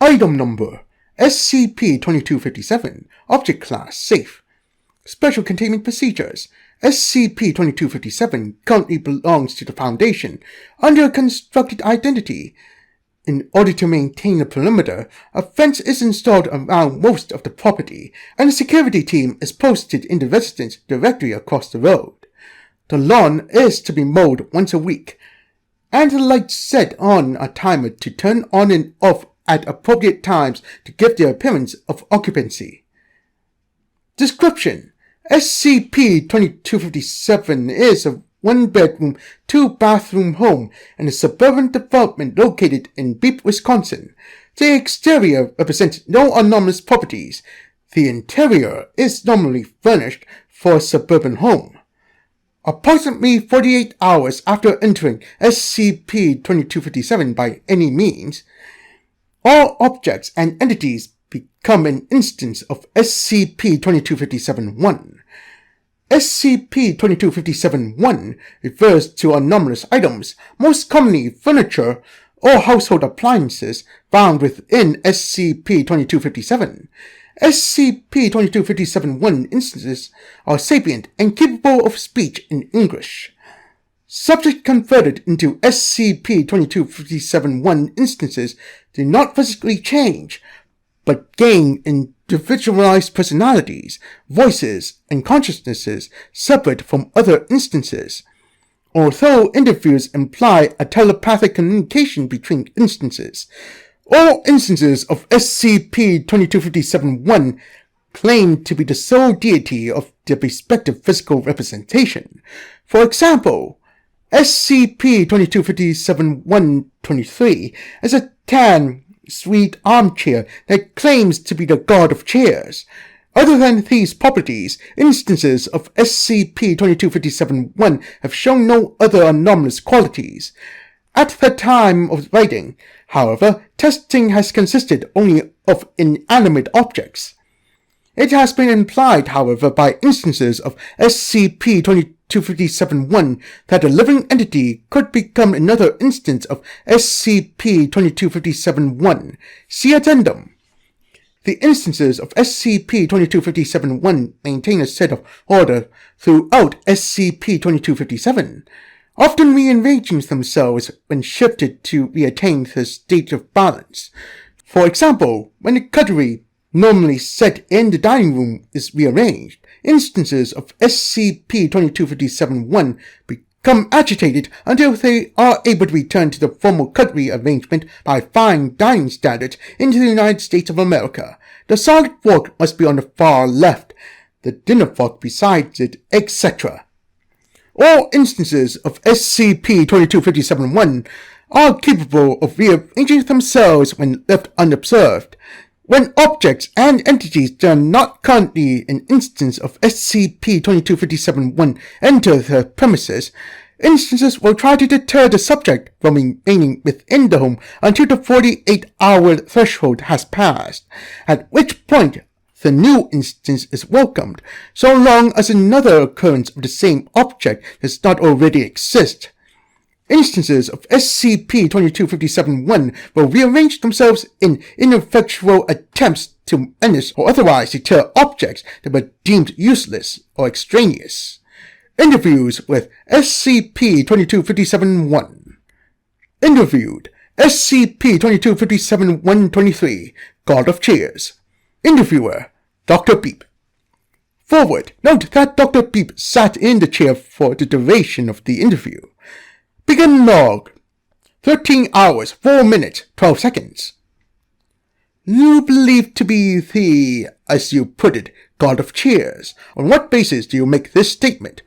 Item Number SCP-2257 Object Class Safe. Special Containment Procedures. SCP-2257 currently belongs to the Foundation under a constructed identity. In order to maintain the perimeter, a fence is installed around most of the property, and a security team is posted in the residence directly across the road. The lawn is to be mowed once a week, and the lights set on a timer to turn on and off at appropriate times to give the appearance of occupancy. Description: SCP-2257 is a one-bedroom, two-bathroom home in a suburban development located in Beep, Wisconsin. The exterior represents no anomalous properties. The interior is normally furnished for a suburban home. Approximately 48 hours after entering SCP-2257 by any means, all objects and entities become an instance of SCP-2257-1. SCP-2257-1 refers to anomalous items, most commonly furniture or household appliances found within SCP-2257. SCP-2257-1 instances are sapient and capable of speech in English. Subjects converted into SCP-2257-1 instances do not physically change, but gain individualized personalities, voices, and consciousnesses separate from other instances. Although interviews imply a telepathic communication between instances, all instances of SCP-2257-1 claim to be the sole deity of their respective physical representation. For example, SCP-2257-123 is a tan, sweet armchair that claims to be the god of chairs. Other than these properties, instances of SCP-2257-1 have shown no other anomalous qualities. At the time of writing, however, testing has consisted only of inanimate objects. It has been implied, however, by instances of SCP-2257-1 that a living entity could become another instance of SCP-2257-1. See Addendum. The instances of SCP-2257-1 maintain a set of order throughout SCP-2257, often rearranging themselves when shifted to reattain the state of balance. For example, when the cutlery normally set in the dining room is rearranged, instances of SCP-2257-1 become agitated until they are able to return to the formal cutlery arrangement by fine dining standards into the United States of America. The solid fork must be on the far left, the dinner fork beside it, etc. All instances of SCP-2257-1 are capable of rearranging themselves when left unobserved. When objects and entities that are not currently an instance of SCP-2257-1 enter the premises, instances will try to deter the subject from remaining within the home until the 48-hour threshold has passed, at which point the new instance is welcomed, so long as another occurrence of the same object does not already exist. Instances of SCP-2257-1 will rearrange themselves in ineffectual attempts to menace or otherwise deter objects that were deemed useless or extraneous. Interviews with SCP-2257-1. Interviewed: SCP-2257-123, God of Chairs. Interviewer: Dr. Beep. Forward: note that Dr. Beep sat in the chair for the duration of the interview. Begin log. 13 hours, 4 minutes, 12 seconds. You believe to be the, as you put it, God of Chairs. On what basis do you make this statement?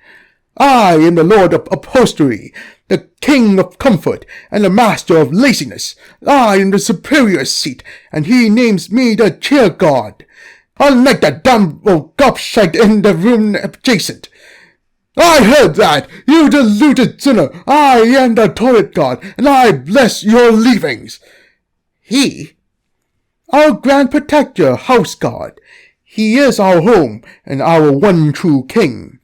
I am the Lord of Upholstery, the King of Comfort, and the Master of Laziness. I am the superior seat, and he names me the Chair God. Unlike that dumb old gobshite in the room adjacent. I heard that, you deluded sinner. I am the Toilet God, and I bless your leavings. He? Our Grand Protector, House God. He is our home, and our one true King.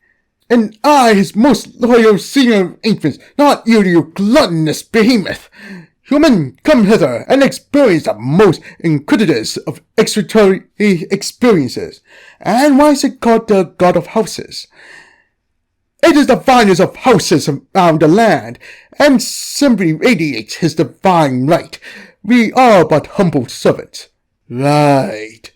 And I, his most loyal senior infants, not you, you gluttonous behemoth. Human, come hither and experience the most inquisitive of extraterritorial experiences. And why is it called the God of Houses? It is the finest of houses around the land, and simply radiates his divine right. We are but humble servants. Right.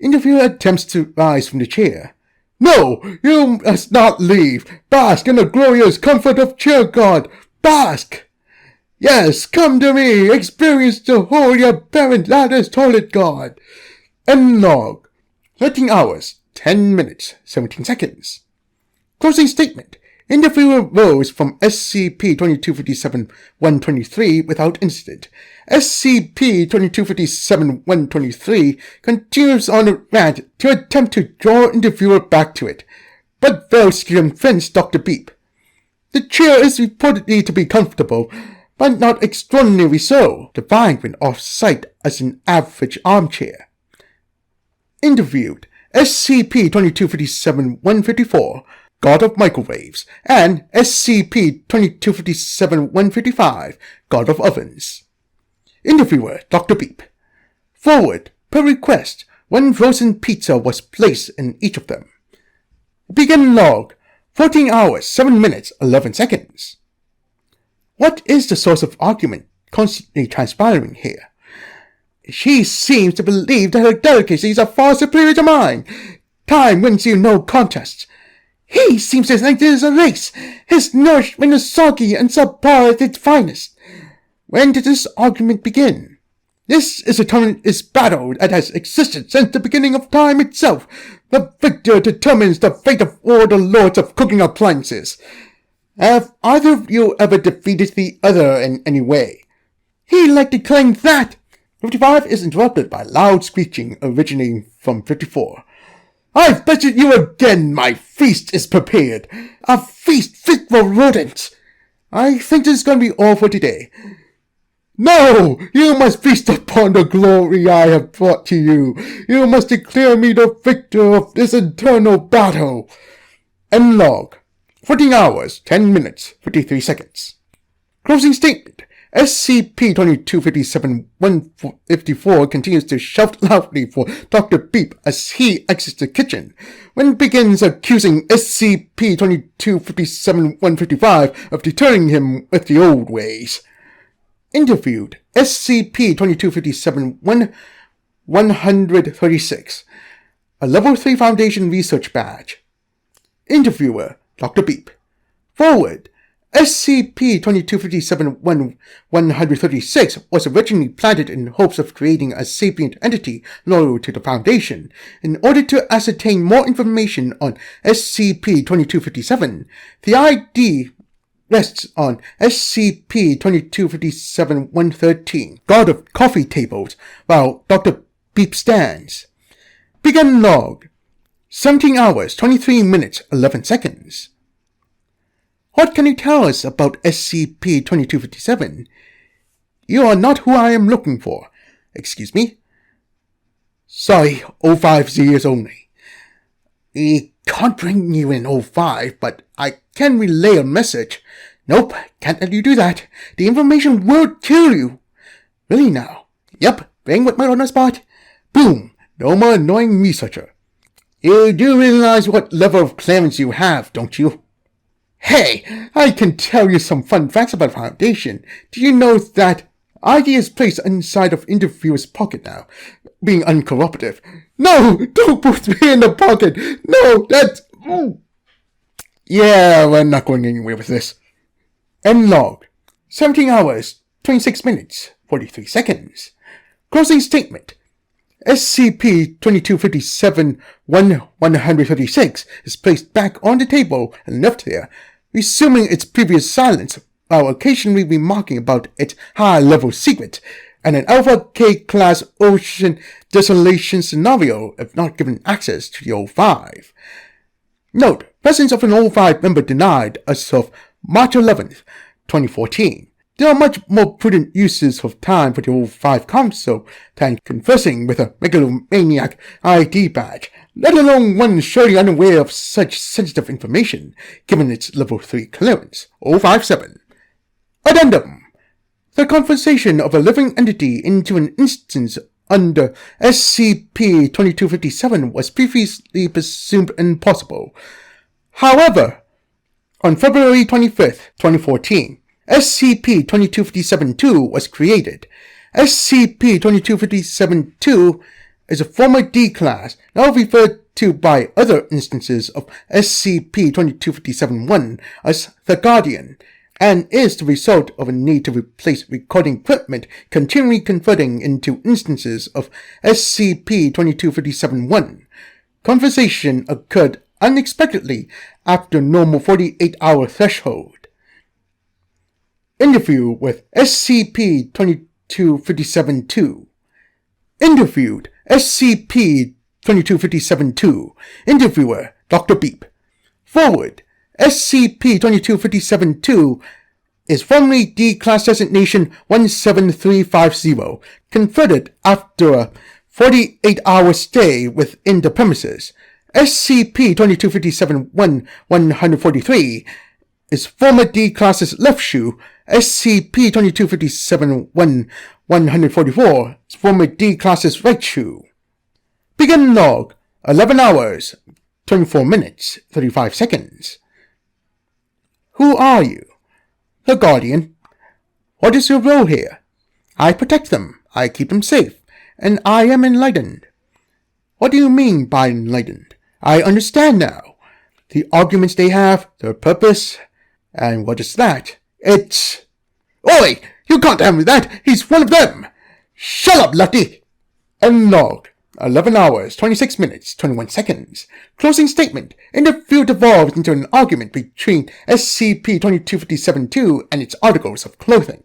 Interviewer attempts to rise from the chair. No, you must not leave. Bask in the glorious comfort of cheer God. Bask! Yes, come to me. Experience the holy apparent lattice toilet God. End log. 13 hours, 10 minutes, 17 seconds. Closing statement. Interviewer rose from SCP-2257-123 without incident. SCP-2257-123 continues on a rant to attempt to draw interviewer back to it, but fails to convince Dr. Beep. The chair is reportedly to be comfortable, but not extraordinarily so, defined when off-site as an average armchair. Interviewed SCP-2257-154, God of Microwaves, and SCP-2257-155, God of Ovens. Interviewer, Dr. Beep. Forward, per request, 1 frozen pizza was placed in each of them. Begin log, 14 hours, 7 minutes, 11 seconds. What is the source of argument constantly transpiring here? She seems to believe that her delicacies are far superior to mine. Time wins you no contests. He seems to think this is a race. His nourishment is soggy and subpar at its finest. When did this argument begin? This is a battle that has existed since the beginning of time itself. The victor determines the fate of all the lords of cooking appliances. Have either of you ever defeated the other in any way? He like to claim that. 55 is interrupted by loud screeching originating from 54. I've bested you again. My feast is prepared. A feast fit for rodents. I think this is going to be all for today. No! You must feast upon the glory I have brought to you. You must declare me the victor of this eternal battle. End log. 14 hours, 10 minutes, 53 seconds. Closing statement. SCP-2257-154 continues to shout loudly for Dr. Beep as he exits the kitchen, when begins accusing SCP-2257-155 of deterring him with the old ways. Interviewed SCP-2257-136, a Level 3 Foundation Research Badge. Interviewer, Dr. Beep. Forward. SCP-2257-136 was originally planted in hopes of creating a sapient entity loyal to the Foundation. In order to ascertain more information on SCP-2257, the ID rests on SCP-2257-113, God of Coffee Tables, while Dr. Beep stands. Begin log. 17 hours, 23 minutes, 11 seconds. What can you tell us about SCP-2257? You are not who I am looking for. Excuse me? Sorry, 05 years only. We can't bring you in 05, but I can relay a message. Nope, can't let you do that. The information will kill you. Really now? Yep, bring what my on the spot. Boom, no more annoying researcher. You do realize what level of clearance you have, don't you? Hey, I can tell you some fun facts about Foundation. Do you know that ID is placed inside of interviewer's pocket now, being uncooperative? No, don't put me in the pocket. No, that's... Yeah, we're not going anywhere with this. End log. 17 hours, 26 minutes, 43 seconds. Closing statement. SCP-2257-136 is placed back on the table and left there, resuming its previous silence while occasionally remarking about its high-level secret and an Alpha K-class ocean desolation scenario if not given access to the O5. Note, presence of an O5 member denied as of March 11th, 2014. There are much more prudent uses of time for the O5 Council than conversing with a megalomaniac ID badge, let alone one surely unaware of such sensitive information, given its Level 3 clearance. 057. Addendum. The conversion of a living entity into an instance under SCP-2257 was previously presumed impossible. However, on February 25, 2014, SCP-2257-2 was created. SCP-2257-2 is a former D-Class, now referred to by other instances of SCP-2257-1 as the Guardian, and is the result of a need to replace recording equipment continually converting into instances of SCP-2257-1. Conversation occurred unexpectedly after normal 48-hour threshold. Interview with SCP-2257-2. Interviewed SCP-2257-2. Interviewer Dr. Beep. Forward. SCP-2257-2 is formerly D-Class Designation 17350, converted after a 48-hour stay within the premises. SCP-2257-1-143 is former D-Class's left shoe. SCP-2257-1-144 is former D-Class's right shoe. Begin log 11 hours, 24 minutes, 35 seconds. Who are you? The Guardian. What is your role here? I protect them, I keep them safe, and I am enlightened. What do you mean by enlightened? I understand now. The arguments they have, their purpose, and what is that? It's... Oi! You can't tell me that! He's one of them! Shut up, Lutty! End log. 11 hours, 26 minutes, 21 seconds. Closing statement. Interview devolved into an argument between SCP-2257-2 and its articles of clothing.